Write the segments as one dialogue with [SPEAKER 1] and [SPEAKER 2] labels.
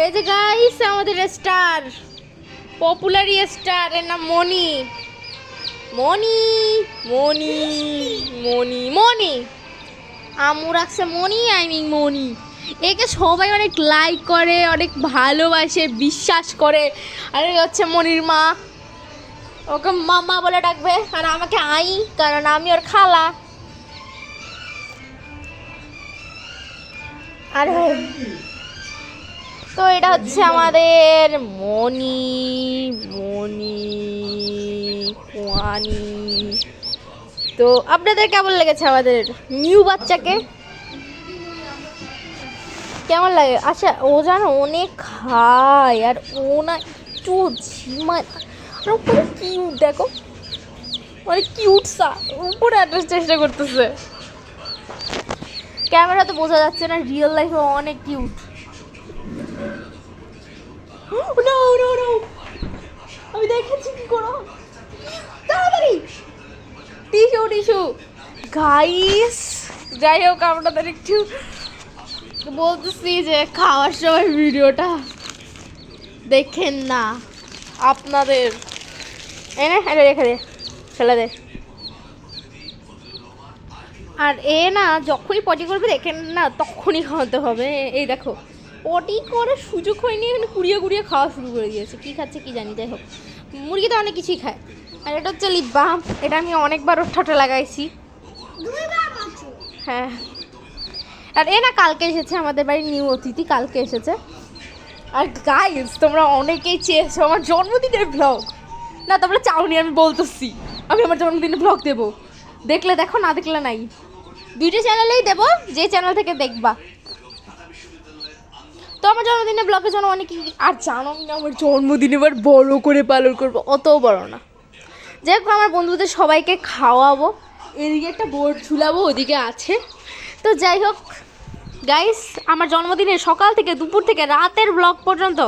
[SPEAKER 1] এই যে গাইস আমাদের স্টার, পপুলার স্টার, এর নাম মনি। মনি মনি মনি মনি আমু রাখছে মনি, আই মিন মনি। একে সবাই অনেক লাইক করে, অনেক ভালোবাসে, বিশ্বাস করে। আর এই হচ্ছে মনির মা, ওকে মামা বলে ডাকবে, আর আমাকে আই, কারণ আমি ওর খালা। আর তো এটা হচ্ছে আমাদের মনি মনি কোয়ানি। তো আপনাদের কেমন লেগেছে আমাদের নিউ বাচ্চাকে? কেমন লাগে? আচ্ছা, ও জানো অনেক খায়, আর ও না একটু ঝিমায়, আর ও পুরো কিউট, দেখো অনেক কিউট সা, উপরে আসার চেষ্টা করতেছে। ক্যামেরাতে বোঝা যাচ্ছে না, রিয়েল লাইফে অনেক কিউট। আমি দেখেছি কি করো, তাড়াতাড়ি টিস্যু টিস্যু। গাইস যাই হোক, আপনাদের একটু বলতেছি যে খাওয়ার সময় ভিডিওটা দেখেন না আপনাদের। এনে এটা রেখে দে, ফেলে দে। আর এ না যখনই পটি করবে দেখেন না, তখনই খাওয়াতে হবে। এই দেখো পটি করে সুযোগ হয়নি, এখানে কুড়িয়ে কুড়িয়ে খাওয়া শুরু করে দিয়েছে। কী খাচ্ছে কি জানি, যাই হোক মুরগি তো অনেক কিছুই খায়। আর এটা হচ্ছে লিপ বাম, এটা আমি অনেকবার ওর ঠোঁটে লাগাইছি। হ্যাঁ, আর এ না কালকে এসেছে আমাদের বাড়ি, নিউ অতিথি কালকে এসেছে। আর গাইস তোমরা অনেকেই চেয়েছো আমার জন্মদিনের ব্লগ, না তোমরা চাওনি, আমি বলতেছি আমি আমার জন্মদিনের ব্লগ দেবো, দেখলে দেখো, না দেখলে নাই। দুইটা চ্যানেলেই দেবো, যে চ্যানেল থেকে দেখবা। তো আমার জন্মদিনের ব্লগের জন্য অনেকে, আর জানো না আমার জন্মদিন এবার বড় করে পালন করবো, অতও বড় না, যাই হোক আমার বন্ধুদের সবাইকে খাওয়াবো, এদিকে একটা বোর্ড ঝুলাবো, ওদিকে আছে। তো যাই হোক গাইস, আমার জন্মদিনে সকাল থেকে দুপুর থেকে রাতের ব্লগ পর্যন্ত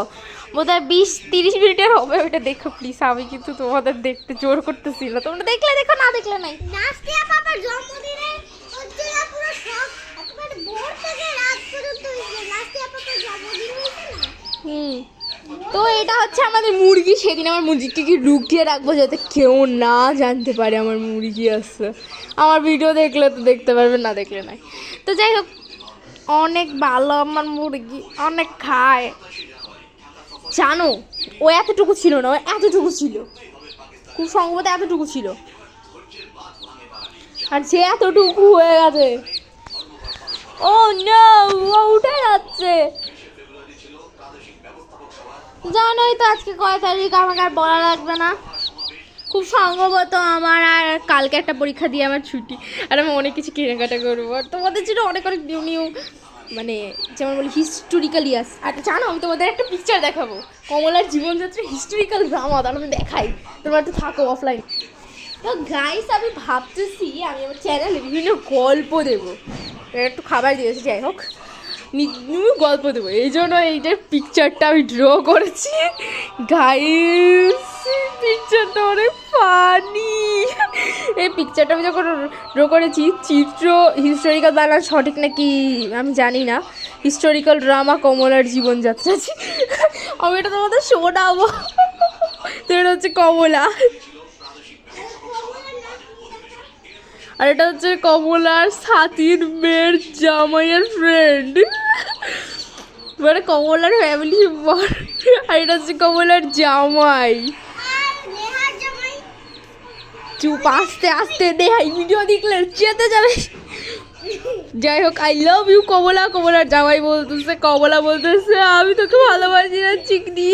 [SPEAKER 1] বোধহয় 20-30 মিনিটের হবে, ওইটা দেখো প্লিজ। আমি কিন্তু তোমাদের দেখতে জোর করতেছিল, তোমরা দেখলে দেখো, না দেখলে নাই।
[SPEAKER 2] নাস্তিয়া পাপার জন্মদিনে হচ্ছে না পুরো সব একেবারে ভোর থেকে রাত পর্যন্ত হইছে। নাস্তিয়া পাপার জন্মদিন হইছে না।
[SPEAKER 1] তো এটা হচ্ছে আমাদের মুরগি। সেদিন আমার মুরগিকে কি লুকিয়ে রাখবো যাতে কেউ না জানতে পারে আমার মুরগি আসছে। আমার ভিডিও দেখলে তো দেখতে পারবে, না দেখলে নাই। তো যাই হোক অনেক ভালো আমার মুরগি, অনেক খায়। জানো ও এতটুকু ছিল না, ও এতটুকু ছিল, খুব সম্ভবত এতটুকু ছিল, আর সে এতটুকু হয়ে গেছে। ও না, ও উঠে যাচ্ছে। জানোই তো আজকে কয় তারিখ, আমাকে আর বলা লাগবে না। খুব সম্ভবত আমার আর কালকে একটা পরীক্ষা দিয়ে আমার ছুটি, আর আমি অনেক কিছু কেনাকাটা করবো, আর তোমাদের জন্য অনেক অনেক নিউ নিউ, মানে যেমন বলি হিস্টোরিক্যাল ইয়াস। আর জানো আমি তোমাদের একটা পিকচার দেখাবো, কমলার জীবনযাত্রা হিস্টোরিক্যাল ড্রামা, তাহলে আমি দেখাই, তোমরা একটু থাকো অফলাইন। তো গাইস আমি ভাবতেছি আমি আমার চ্যানেলে বিভিন্ন গল্প দেবো, একটু খাবার দিয়েছি, যাই হোক গল্প দেবো, এই জন্য এইটার পিকচারটা আমি ড্র করেছি। গাইস পিকচারটা অনেক ফানি। এই পিকচারটা আমি যখন ড্র করেছি, চিত্র হিস্টোরিক্যাল বানান সঠিক নাকি আমি জানি না, হিস্টোরিক্যাল ড্রামা কমলার জীবনযাত্রা, আমি এটা তোমাদের শোনাবো। তো এটা হচ্ছে কমলা, আর এটা হচ্ছে কমলার সাথীর মেয়ের জামাইয়ের ফ্রেন্ড, মানে কমলার ফ্যামিলি মেম্বার। আর এটা হচ্ছে কমলার জামাই। চুপ, আস্তে আস্তে দেখাই, ভিডিও দেখলে যেতে যাবে। যাই হোক আই লাভ ইউ কমলা। কমলার জামাই বলতেছে, কমলা বলতেছে আমি তোকে ভালোবাসি না চিকনি,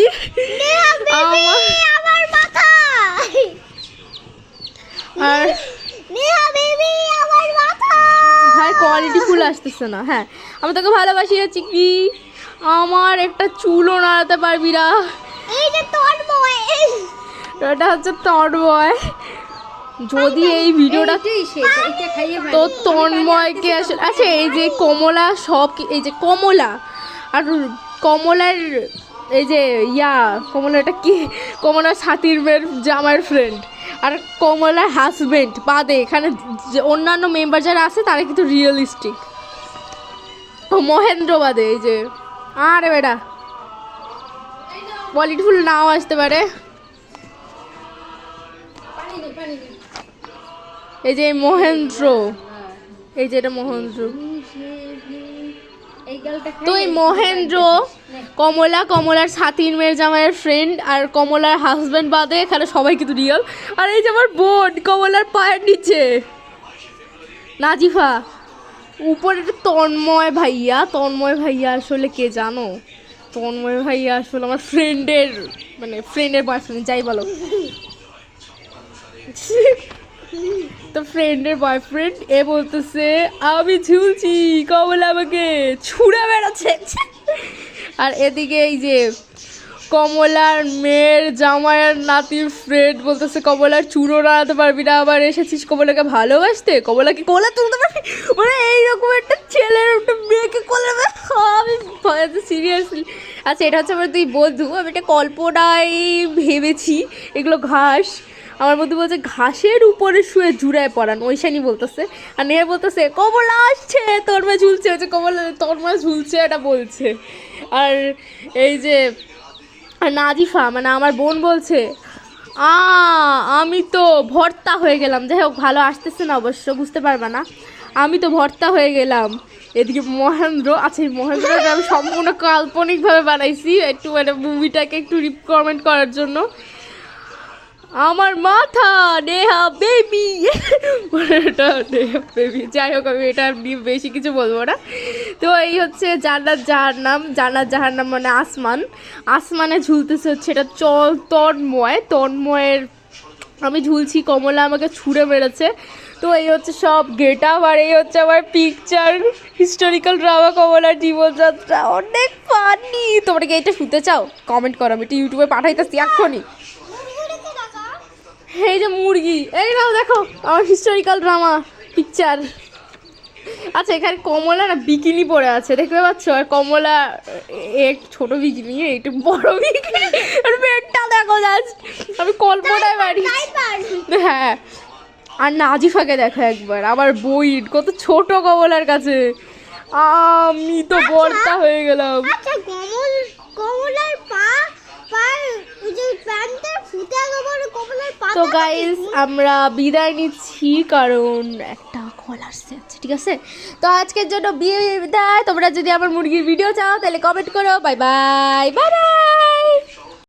[SPEAKER 2] আমার মাথা।
[SPEAKER 1] আর ভাই কোয়ালিটি ফুল আসতেছে না। হ্যাঁ, আমি তোকে ভালোবাসি না চিকনি, আমার একটা চুলও নাড়াতে পারবি না।
[SPEAKER 2] এই যে তন্ময়,
[SPEAKER 1] এটা হচ্ছে তন্ময়। যদি এই ভিডিওটা তো তন্ময়কে আসলে, আচ্ছা এই যে কমলা সব, এই যে কমলা আর কমলার এই যে কমলাটা কি, কমলার সাথীর মেয়ের জামাইয়ের ফ্রেন্ড আর কমলার হাজবেন্ড বাদে এখানে যে অন্যান্য মেম্বার যারা আছে তারা কিন্তু রিয়েলিস্টিক। মহেন্দ্র বাদে এই যে, আরে বেটা কোয়ালিটি ফুল নাও আসতে পারে। এই যে মহেন্দ্র, এই যে এটা মহেন্দ্র। তো এই মহেন্দ্র কমলা, কমলার সাথীর মেয়ের জামাইয়ের ফ্রেন্ড, আর কমলার হাজবেন্ড বাদে এখানে সবাই কিন্তু রিয়েল। আর এই যে আমার বোন কমলার পায়ের নিচে নাজিফা, উপরে তন্ময় ভাইয়া। তন্ময় ভাইয়া আসলে কে জানো? তন্ময় ভাইয়া আসলে আমার ফ্রেন্ডের মানে ফ্রেন্ডের বয়ফ্রেন্ড, যাই বলো। তো ফ্রেন্ডের বয়ফ্রেন্ড এ বলতেছে আমি ঝুলছি, কমলা আমাকে ছুঁড়ে বেড়াচ্ছে। আর এদিকে এই যে কমলার মেয়ের জামাইয়ের নাতির ফ্রেন্ড বলতেছে কমলার চুড়ো নাড়াতে পারবি না, আবার এসেছিস কমলাকে ভালোবাসতে, কমলাকে কোলে তুলতে পারবি, মানে এইরকম একটা ছেলের একটা মেয়েকে কোলে আমি সিরিয়াসলি। আচ্ছা এটা হচ্ছে আমার তুই বন্ধু, আমি একটা কল্পনায় ভেবেছি এগুলো ঘাস। আমার বন্ধু বলছে ঘাসের উপরে শুয়ে জুড়ায় পড়ান, ওইশানি বলতেছে। আর নেহা বলতেছে কমলা আসছে, তন্ময় ঝুলছে, হচ্ছে কমলা তন্ময় ঝুলছে এটা বলছে। আর এই যে আর নাজিফা মানে আমার বোন বলছে আমি তো ভর্তা হয়ে গেলাম। যাই হোক ভালো আসতেছে না অবশ্য, বুঝতে পারবা না, আমি তো ভর্তা হয়ে গেলাম। এদিকে মহেন্দ্র, আচ্ছা এই মহেন্দ্রটা আমি সম্পূর্ণ কাল্পনিকভাবে বানাইছি একটু মানে মুভিটাকে একটু রিকমেন্ড করার জন্য। আমার মাথা নেহা বেবি, এটা নেহা বেবি। যাই হোক আমি এটা নিয়ে বেশি কিছু বলবো না। তো এই হচ্ছে জান্নাত জাহান্নাম, জান্নাত জাহান্নাম মানে আসমান, আসমানে ঝুলতেছে হচ্ছে এটা তন্ময়ের আমি ঝুলছি, কমলা আমাকে ছুঁড়ে মেরেছে। তো এই হচ্ছে সব গেট আপ, আর এই হচ্ছে আমার পিকচার, হিস্টোরিক্যাল ড্রামা কমলার জীবনযাত্রা, অনেক ফানি। তোমরা কি এটা শুনতে চাও? কমেন্ট করো, আমি এটা ইউটিউবে পাঠাইতেছি এক্ষুনি। এই যে মুরগি, এই নাও দেখো আমার হিস্টোরিক্যাল ড্রামা পিকচার। আচ্ছা এখানে কমলা না বিকিনি পরে আছে, দেখতে পাচ্ছ? আর কমলা এক ছোট বিকিনি, একটু বড় বিকিনি, আর পেটটা দেখো জাস্ট, আমি কল্পনায় বাড়ি। হ্যাঁ আর নাজিফাকে দেখো একবার, আমার বই কত ছোট কমলার কাছে, আমি তো বড়টা হয়ে গেলাম। তো গাইস আমরা বিদায় নিচ্ছি কারণ একটা কল আসছে, ঠিক আছে? তো আজকের জন্য বিদায়। তোমরা যদি আমার মুরগির ভিডিও চাও তাহলে কমেন্ট করো। Bye bye bye bye.